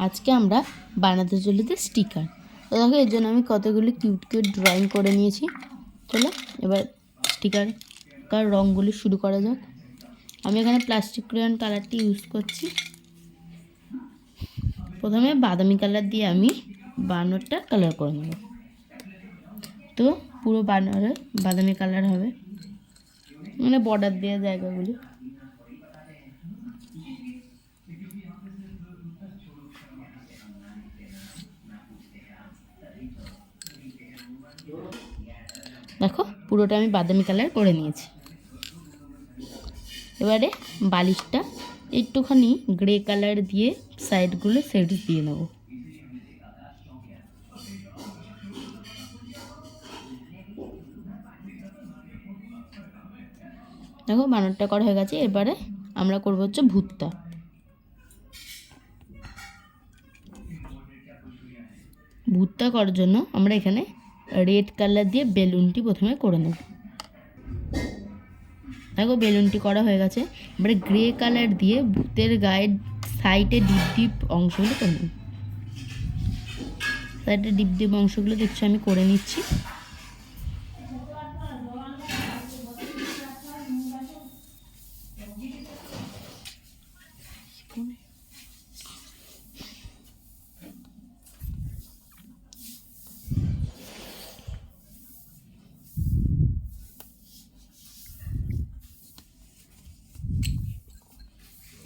আজকে আমরা বানাতে চলেছি স্টিকার। তো দেখো এর জন্য আমি কতগুলি কিউট কিউট ড্রয়িং করে নিয়েছি। চলো এবার স্টিকার রঙগুলি শুরু করা যাক। আমি এখানে প্লাস্টিক ক্রেয়ন কালারটি ইউজ করছি। প্রথমে বাদামি কালার দিয়ে আমি বানরটা কালার করে নেব। তো পুরো বানরে বাদামি কালার হবে, মানে বর্ডার দেওয়া জায়গাগুলি। দেখো পুরোটা আমি বাদামি কালার করে নিয়েছি। এবারে বালিশটা একটুখানি গ্রে কালার দিয়ে সাইডগুলো শেডস দিয়ে নেব। দেখো বানরটা করা হয়ে গেছে। এবারে আমরা করব হচ্ছে ভূতটা। ভূতটা করার জন্য আমরা এখানে রেড কালার দিয়ে বেলুনটি প্রথমে করে নেব। দেখো বেলুনটি করা হয়ে গেছে। এবারে গ্রে কালার দিয়ে ভূতের গায়ের সাইডে ডিপ ডিপ অংশগুলো করে নেব। সাইডে ডিপ ডিপ অংশগুলো দেখছি আমি করে নিচ্ছি।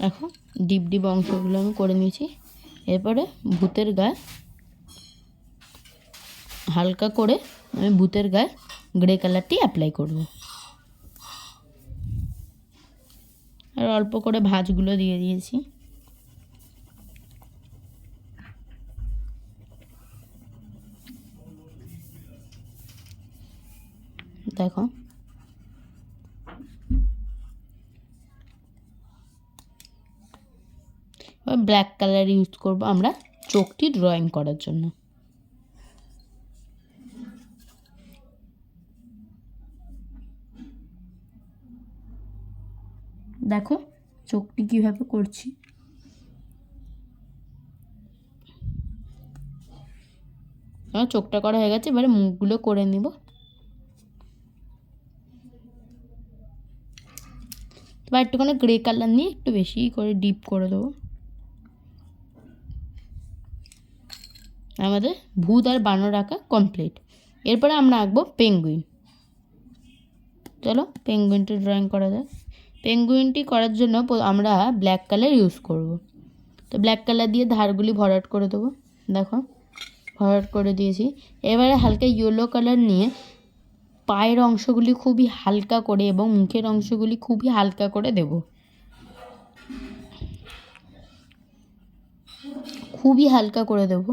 দেখো ডিপ ডিপ অংশগুলো আমি করে নিয়েছি। এরপরে ভূতের গায়ে হালকা করে আমি ভূতের গায়ে গ্রে কালারটি অ্যাপ্লাই করব। আর অল্প করে ভাঁজগুলো দিয়ে দিয়েছি। দেখো ব্ল্যাক কালার ইউজ করব আমরা চোখটি ড্রয়িং করার জন্য। দেখো চোখটি কিভাবে করছি। আমার চোখটা করা হয়ে গেছে। এবারে মুখগুলো করে নিব। এবার একটুখানি গ্রে কালার নিয়ে একটু বেশি করে ডিপ করে দেবো। আমাদের ভূত আর বানর আঁকা কমপ্লিট। এরপরে আমরা আঁকবো পেঙ্গুইন। চলো পেঙ্গুইনটি ড্রয়িং করা যায়। পেঙ্গুইনটি করার জন্য আমরা ব্ল্যাক কালার ইউজ করব। তো ব্ল্যাক কালার দিয়ে ধারগুলি ভরাট করে দেবো। দেখো ভরাট করে দিয়েছি। এবারে হালকা ইয়েলো কালার নিয়ে পায়ের অংশগুলি খুবই হালকা করে এবং মুখের অংশগুলি খুবই হালকা করে দেব। খুবই হালকা করে দেব।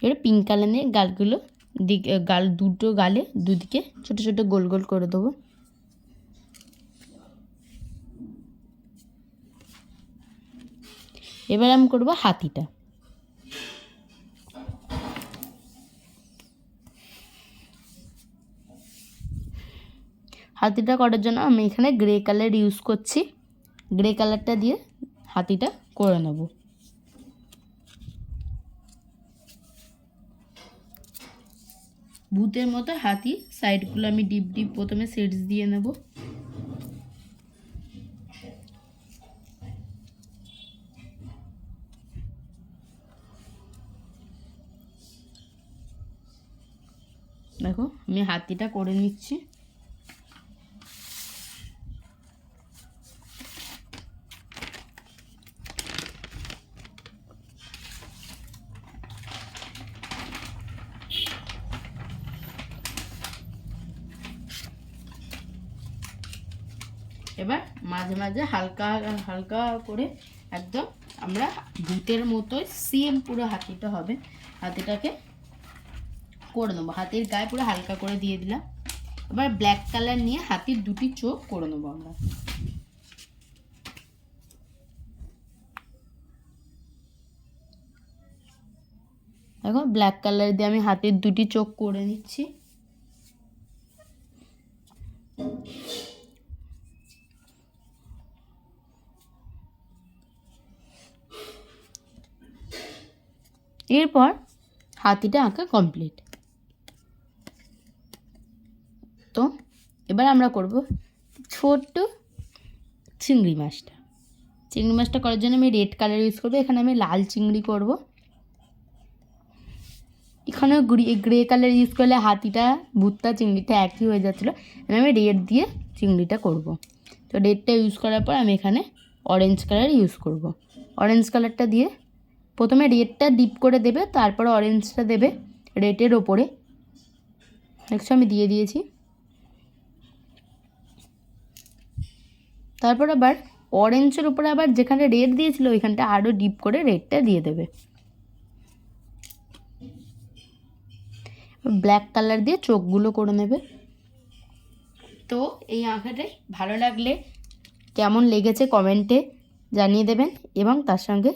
এবার পিঙ্ক কালার নিয়ে গালগুলো গাল দুটো গালে দুদিকে ছোট ছোট গোল গোল করে দেবো। এবার আমি করবো হাতিটা। হাতিটা করার জন্য আমি এখানে গ্রে কালার ইউজ করছি। গ্রে কালারটা দিয়ে হাতিটা করে নেব। ভূতের মতো হাতি সাইডগুলো আমি ডিপ ডিপ প্রথমে শেডস দিয়ে নেব। দেখো আমি হাতিটা করে নিচ্ছি। এবার মাঝে মাঝে হালকা হালকা করে একদম আমরা ভূতের মতোই সেম পুরো হাতিটা হবে। হাতিটাকে করে নেবো। হাতির গায়ে পুরো হালকা করে দিয়ে দিলাম। এবার ব্ল্যাক কালার নিয়ে হাতির দুটি চোখ করে নেবো আমরা। দেখো ব্ল্যাক কালার দিয়ে আমি হাতির দুটি চোখ করে নিচ্ছি। এরপর হাতিটা আঁকা কমপ্লিট। তো এবার আমরা করব ছোট্ট চিংড়ি মাছটা। চিংড়ি মাছটা করার জন্য আমি রেড কালার ইউজ করবো। এখানে আমি লাল চিংড়ি করব। এখানেও গ্রে কালার ইউজ করলে হাতিটা ভুট্টা চিংড়িটা একই হয়ে যাচ্ছিলো। আমি রেড দিয়ে চিংড়িটা করব। তো রেডটা ইউজ করার পর আমি এখানে অরেঞ্জ কালার ইউজ করব। অরেঞ্জ কালারটা দিয়ে প্রথমে রেডটা ডিপ করে দেবে, তারপরে অরেঞ্জটা দেবে রেডের ওপরে। নেক্সট আমি দিয়ে দিয়েছি। তারপর আবার অরেঞ্জের উপরে আবার যেখানে রেড দিয়েছিল ওইখানটা আরও ডিপ করে রেডটা দিয়ে দেবে। ব্ল্যাক কালার দিয়ে চোখগুলো করে নেবে। তো এই আঁকাটাই ভালো লাগলে কেমন লেগেছে কমেন্টে জানিয়ে দেবেন এবং তার সঙ্গে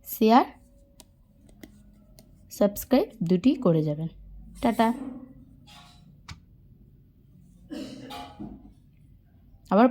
শেয়ার সাবস্ক্রাইব দুটি করে যাবেন। টাটা। আবার